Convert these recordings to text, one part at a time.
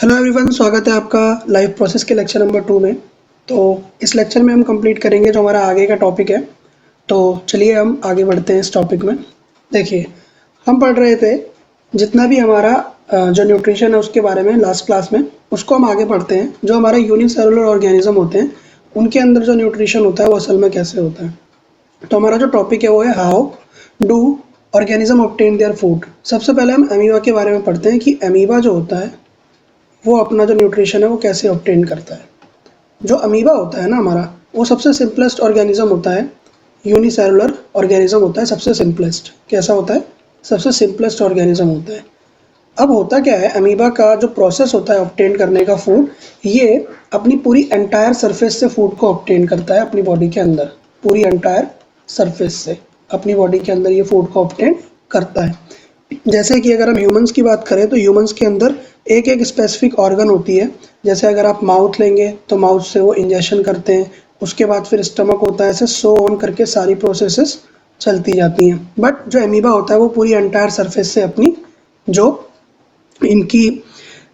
Hello everyone, स्वागत है आपका लाइफ प्रोसेस के लेक्चर नंबर 2 में। तो इस लेक्चर में हम कंप्लीट करेंगे जो हमारा आगे का टॉपिक है। तो चलिए हम आगे बढ़ते हैं इस टॉपिक में। देखिए, हम पढ़ रहे थे जितना भी हमारा जो न्यूट्रिशन है उसके बारे में लास्ट क्लास में, उसको हम आगे पढ़ते हैं। जो हमारा यूनिसेलुलर ऑर्गेनिज्म होते हैं उनके अंदर जो न्यूट्रिशन होता है वो असल में कैसे होता है। तो हमारा जो टॉपिक है वो है how do organism obtain their food. सबसे पहले हम अमीबा के बारे में पढ़ते हैं कि अमीबा जो होता है वो अपना जो न्यूट्रिशन है वो कैसे ऑब्टेन करता है। जो अमीबा होता है ना हमारा, वो सबसे सिंपलेस्ट ऑर्गेनिज्म होता है, यूनिसेलुलर ऑर्गेनिज्म होता है। सबसे सिंपलेस्ट कैसा होता है? सबसे सिंपलेस्ट ऑर्गेनिज्म होता है। अब होता क्या है, अमीबा का जो प्रोसेस होता है ऑब्टेन करने का फूड, ये अपनी पूरी एंटायर सरफेस से फूड को ऑब्टेन करता है अपनी बॉडी के अंदर। पूरी एंटायर सरफेस से अपनी बॉडी के अंदर ये फूड को ऑब्टेन करता है। जैसे कि अगर हम ह्यूमंस की बात करें तो ह्यूमंस के अंदर एक एक स्पेसिफिक ऑर्गन होती है। जैसे अगर आप माउथ लेंगे तो माउथ से वो इंजेक्शन करते हैं, उसके बाद फिर स्टमक होता है, ऐसे सो ऑन करके सारी प्रोसेसेस चलती जाती हैं। बट जो अमीबा होता है वो पूरी एंटायर सरफेस से अपनी जो इनकी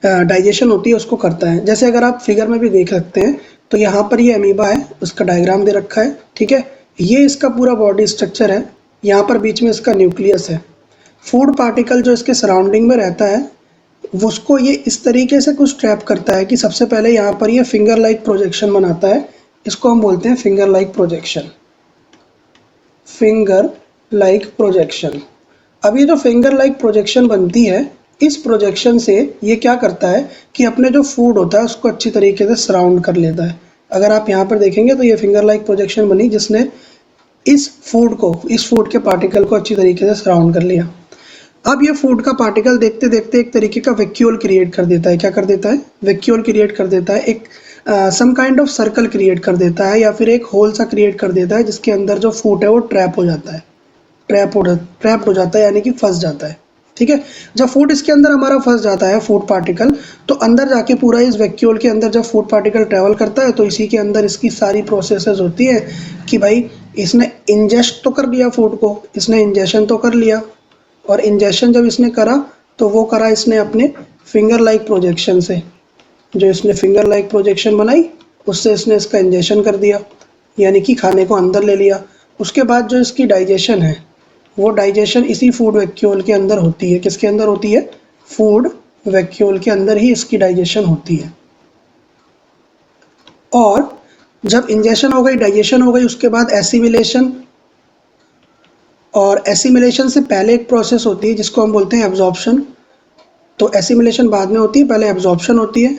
डाइजेशन होती है उसको करता है। जैसे अगर आप फिगर में भी देख सकते हैं तो यहाँ पर ये अमीबा है, उसका डायग्राम दे रखा है, ठीक है। ये इसका पूरा बॉडी स्ट्रक्चर है, यहाँ पर बीच में इसका न्यूक्लियस है। फूड पार्टिकल जो इसके सराउंडिंग में रहता है उसको ये इस तरीके से कुछ ट्रैप करता है कि सबसे पहले यहाँ पर ये फिंगर लाइक प्रोजेक्शन बनाता है। इसको हम बोलते हैं finger like projection. Finger like projection. अब ये जो फिंगर लाइक प्रोजेक्शन बनती है, इस प्रोजेक्शन से ये क्या करता है कि अपने जो फूड होता है उसको अच्छी तरीके से सराउंड कर लेता है। अगर आप यहाँ पर देखेंगे तो ये फिंगर लाइक प्रोजेक्शन बनी जिसने इस फूड के पार्टिकल को अच्छी तरीके से सराउंड कर लिया। अब ये फूड का पार्टिकल देखते देखते एक तरीके का वैक्यूल क्रिएट कर देता है। क्या कर देता है? वैक्यूल क्रिएट कर देता है। एक some kind of circle create कर देता है या फिर एक होल सा क्रिएट कर देता है जिसके अंदर जो फूड है वो ट्रैप हो जाता है। ट्रैप हो जाता है यानी कि फंस जाता है, ठीक है। जब फूड इसके अंदर हमारा फंस जाता है फूड पार्टिकल, तो अंदर जाके पूरा इस वैक्यूल के अंदर जब फूड पार्टिकल ट्रैवल करता है तो इसी के अंदर इसकी सारी प्रोसेसेस होती है कि भाई इसने इंजेस्ट तो कर लिया फूड को, इसने इंजेक्शन तो कर लिया, और इंजेक्शन जब इसने करा तो वो करा इसने अपने फिंगर लाइक प्रोजेक्शन से। जो इसने फिंगर लाइक प्रोजेक्शन बनाई उससे इसने इसका इंजेक्शन कर दिया, यानी कि खाने को अंदर ले लिया। उसके बाद जो इसकी डाइजेशन है वो डाइजेशन इसी फूड वैक्यूल के अंदर होती है। किसके अंदर होती है? फूड वैक्यूल के अंदर ही इसकी डाइजेशन होती है। और जब इंजेक्शन हो गई, डाइजेशन हो गई, उसके बाद एसिमिलेशन, और एसिमिलेशन से पहले एक प्रोसेस होती है जिसको हम बोलते हैं एब्जॉर्प्शन। तो एसिमिलेशन बाद में होती है, पहले एब्जॉर्प्शन होती है,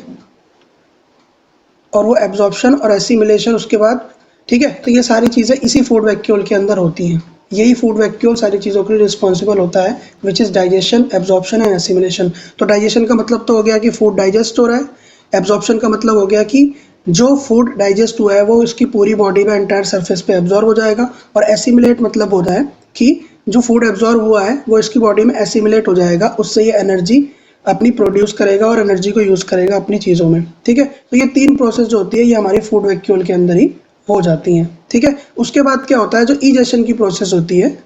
और वो एब्जॉर्प्शन और एसिमिलेशन उसके बाद, ठीक है। तो ये सारी चीज़ें इसी फूड वैक्यूल के अंदर होती हैं। यही फूड वैक्यूल सारी चीज़ों के लिए रिस्पॉन्सिबल होता है, which is digestion, absorption and assimilation. तो डाइजेशन का मतलब तो हो गया कि फूड डाइजेस्ट हो रहा है। एब्जॉर्प्शन का मतलब हो गया कि जो फूड डाइजेस्ट हुआ है वो उसकी पूरी बॉडी में एंटायर सरफेस पे एब्जॉर्ब हो जाएगा। और एसिमिलेट मतलब होता है कि जो फूड एब्जॉर्ब हुआ है वो इसकी बॉडी में एसिमिलेट हो जाएगा, उससे ये एनर्जी अपनी प्रोड्यूस करेगा और एनर्जी को यूज़ करेगा अपनी चीज़ों में, ठीक है। तो ये तीन प्रोसेस जो होती है ये हमारी फूड वैक्यूल के अंदर ही हो जाती हैं, ठीक है। उसके बाद क्या होता है, जो इजेशन की प्रोसेस होती है,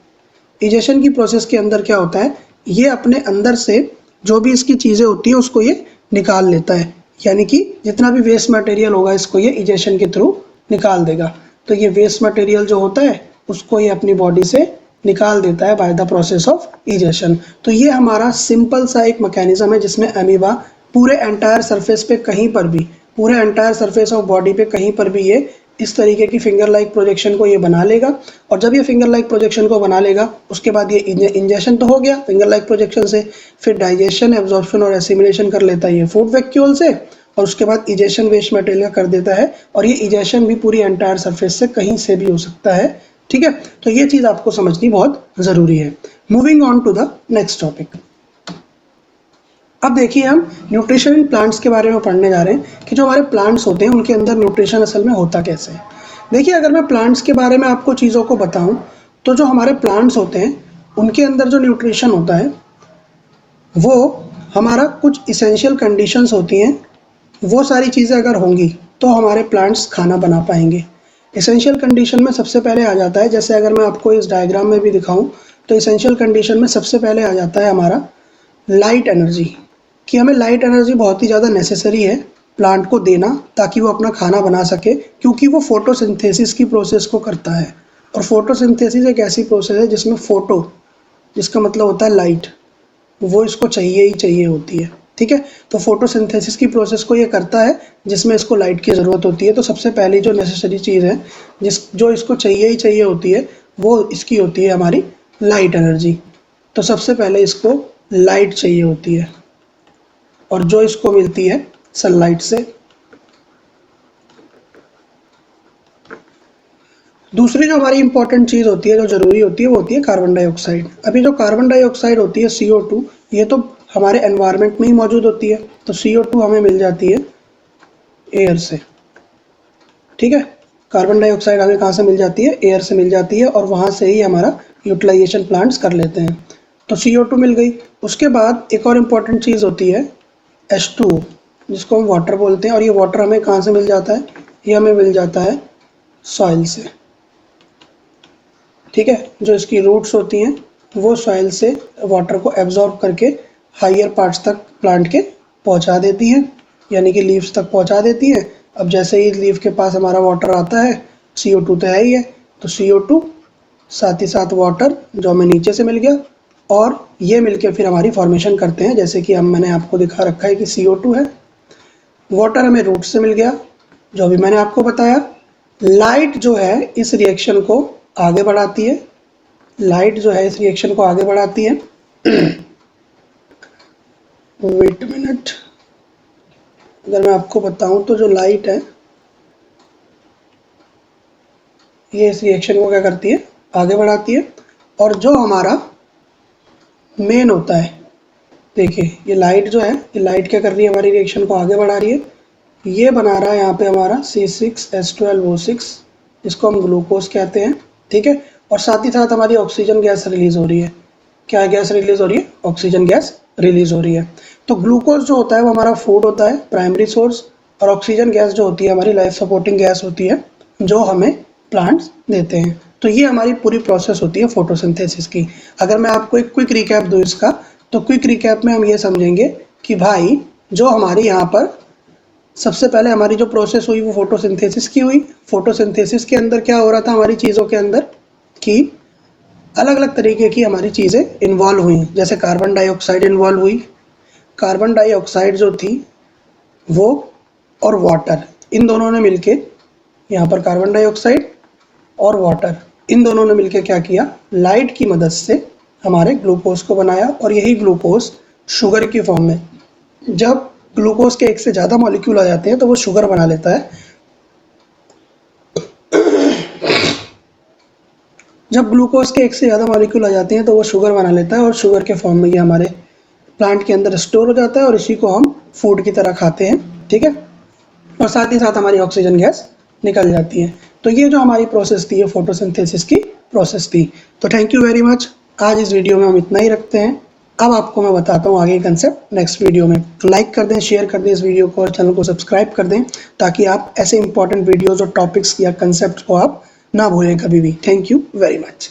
इजेशन की प्रोसेस के अंदर क्या होता है, ये अपने अंदर से जो भी इसकी चीज़ें होती हैं उसको ये निकाल लेता है। यानी कि जितना भी वेस्ट मटेरियल होगा इसको ये इजेशन के थ्रू निकाल देगा। तो ये वेस्ट मटेरियल जो होता है उसको ये अपनी बॉडी से निकाल देता है by the process of egestion. तो ये हमारा सिंपल सा एक मैकेनिज्म है जिसमें अमीबा पूरे एंटायर सरफेस पे कहीं पर भी, पूरे एंटायर सरफेस ऑफ बॉडी पे कहीं पर भी ये इस तरीके की फिंगर लाइक प्रोजेक्शन को ये बना लेगा। और जब ये फिंगर लाइक प्रोजेक्शन को बना लेगा उसके बाद ये इंजेक्शन तो हो गया फिंगर लाइक प्रोजेक्शन से, फिर डाइजेशन, एब्जॉर्प्शन और एसिमिलेशन कर लेता है ये फूड वैक्यूल से, और उसके बाद इजेशन वेस्ट मटेरियल कर देता है। और ये इजेशन भी पूरी एंटायर सरफेस से कहीं से भी हो सकता है, ठीक है। तो ये चीज़ आपको समझनी बहुत ज़रूरी है। Moving on to the next topic. अब देखिए हम न्यूट्रिशन इन प्लांट्स के बारे में पढ़ने जा रहे हैं कि जो हमारे प्लांट्स होते हैं उनके अंदर न्यूट्रिशन असल में होता कैसे है। देखिए, अगर मैं प्लांट्स के बारे में आपको चीज़ों को बताऊं तो जो हमारे प्लांट्स होते हैं उनके अंदर जो न्यूट्रिशन होता है वो हमारा कुछ इसेंशियल कंडीशंस होती हैं, वो सारी चीज़ें अगर होंगी तो हमारे प्लांट्स खाना बना पाएंगे। इसेंशियल कंडीशन में सबसे पहले आ जाता है, जैसे अगर मैं आपको इस डायग्राम में भी दिखाऊं तो इसेंशियल कंडीशन में सबसे पहले आ जाता है हमारा लाइट एनर्जी। कि हमें लाइट एनर्जी बहुत ही ज़्यादा नेसेसरी है प्लांट को देना ताकि वो अपना खाना बना सके, क्योंकि वो फोटोसिंथेसिस की प्रोसेस को करता है। और फोटोसिंथेसिस एक ऐसी प्रोसेस है जिसमें फोटो, जिसका मतलब होता है लाइट, वो इसको चाहिए ही चाहिए होती है। ठीक है, तो फोटोसिंथेसिस की प्रोसेस को ये करता है जिसमें इसको लाइट की ज़रूरत होती है। तो सबसे पहली जो नेसेसरी चीज़ है जो इसको चाहिए ही चाहिए होती है, वो इसकी होती है हमारी लाइट एनर्जी। तो सबसे पहले इसको लाइट चाहिए होती है, और जो इसको मिलती है सनलाइट से। दूसरी जो हमारी इंपॉर्टेंट चीज़ होती है, जो ज़रूरी होती है, वो होती है कार्बन डाइऑक्साइड। अभी जो कार्बन डाइऑक्साइड होती है CO2, ये तो हमारे एनवायरनमेंट में ही मौजूद होती है। तो CO2 हमें मिल जाती है एयर से। ठीक है, कार्बन डाइऑक्साइड हमें कहाँ से मिल जाती है? एयर से मिल जाती है, और वहाँ से ही हमारा यूटिलाइजेशन प्लांट्स कर लेते हैं। तो CO2 मिल गई। उसके बाद एक और इम्पॉर्टेंट चीज़ होती है H2O, जिसको हम वाटर बोलते हैं। और ये वाटर हमें कहाँ से मिल जाता है? ये हमें मिल जाता है सॉइल से। ठीक है, जो इसकी रूट्स होती हैं वो सॉइल से वाटर को एब्जॉर्ब करके हायर पार्ट्स तक प्लांट के पहुंचा देती हैं, यानी कि लीव्स तक पहुंचा देती हैं। अब जैसे ही लीफ के पास हमारा वाटर आता है, CO2 तो है ही है, तो CO2 साथ ही साथ वाटर जो हमें नीचे से मिल गया, और ये मिलके फिर हमारी फॉर्मेशन करते हैं। जैसे कि मैंने आपको दिखा रखा है कि CO2 है, वाटर हमें रूट से मिल गया, जो अभी मैंने आपको बताया। लाइट जो है इस रिएक्शन को आगे बढ़ाती है, लाइट जो है इस रिएक्शन को आगे बढ़ाती है। वेट मिनट, अगर मैं आपको बताऊं तो जो लाइट है ये इस रिएक्शन को क्या करती है? आगे बढ़ाती है। और जो हमारा मेन होता है, देखिए ये लाइट जो है, ये लाइट क्या कर रही है? हमारी रिएक्शन को आगे बढ़ा रही है। ये बना रहा है यहाँ पे हमारा C6H12O6, जिसको हम ग्लूकोज कहते हैं। ठीक है, और साथ ही साथ हमारी ऑक्सीजन गैस रिलीज हो रही है। क्या गैस रिलीज हो रही है? ऑक्सीजन गैस रिलीज हो रही है। तो ग्लूकोज जो होता है वो हमारा फूड होता है, प्राइमरी सोर्स, और ऑक्सीजन गैस जो होती है हमारी लाइफ सपोर्टिंग गैस होती है, जो हमें प्लांट्स देते हैं। तो ये हमारी पूरी प्रोसेस होती है फोटोसिंथेसिस की। अगर मैं आपको एक क्विक रिकैप दूँ इसका, तो क्विक रिकैप में हम ये समझेंगे कि भाई जो हमारे यहाँ पर सबसे पहले हमारी जो प्रोसेस हुई वो फोटोसिंथेसिस की हुई। फोटोसिंथेसिस के अंदर क्या हो रहा था हमारी चीज़ों के अंदर, कि अलग अलग तरीके की हमारी चीज़ें इन्वॉल्व हुई। जैसे कार्बन डाइऑक्साइड इन्वॉल्व हुई। कार्बन डाइऑक्साइड जो थी वो और वाटर, इन दोनों ने मिलके, यहाँ पर कार्बन डाइऑक्साइड और वाटर, इन दोनों ने मिलके क्या किया? लाइट की मदद से हमारे ग्लूकोज को बनाया। और यही ग्लूकोज शुगर की फॉर्म में, जब ग्लूकोज के एक से ज़्यादा मॉलिक्यूल आ जाते हैं तो वो शुगर बना लेता है। जब ग्लूकोज के एक से ज़्यादा मॉलिक्यूल आ जाते हैं तो वो शुगर बना लेता है, और शुगर के फॉर्म में ये हमारे प्लांट के अंदर स्टोर हो जाता है, और इसी को हम फूड की तरह खाते हैं। ठीक है, और साथ ही साथ हमारी ऑक्सीजन गैस निकल जाती है। तो ये जो हमारी प्रोसेस थी, ये फोटोसिंथेसिस की प्रोसेस थी। तो थैंक यू वेरी मच। आज इस वीडियो में हम इतना ही रखते हैं। अब आपको मैं बताता हूँ आगे कंसेप्ट नेक्स्ट वीडियो में। तो लाइक कर दें, शेयर कर दें इस वीडियो को, और चैनल को सब्सक्राइब कर दें, ताकि आप ऐसे इंपॉर्टेंट वीडियोज़ और टॉपिक्स या कंसेप्ट को आप ना भूलें कभी भी। Thank you very much.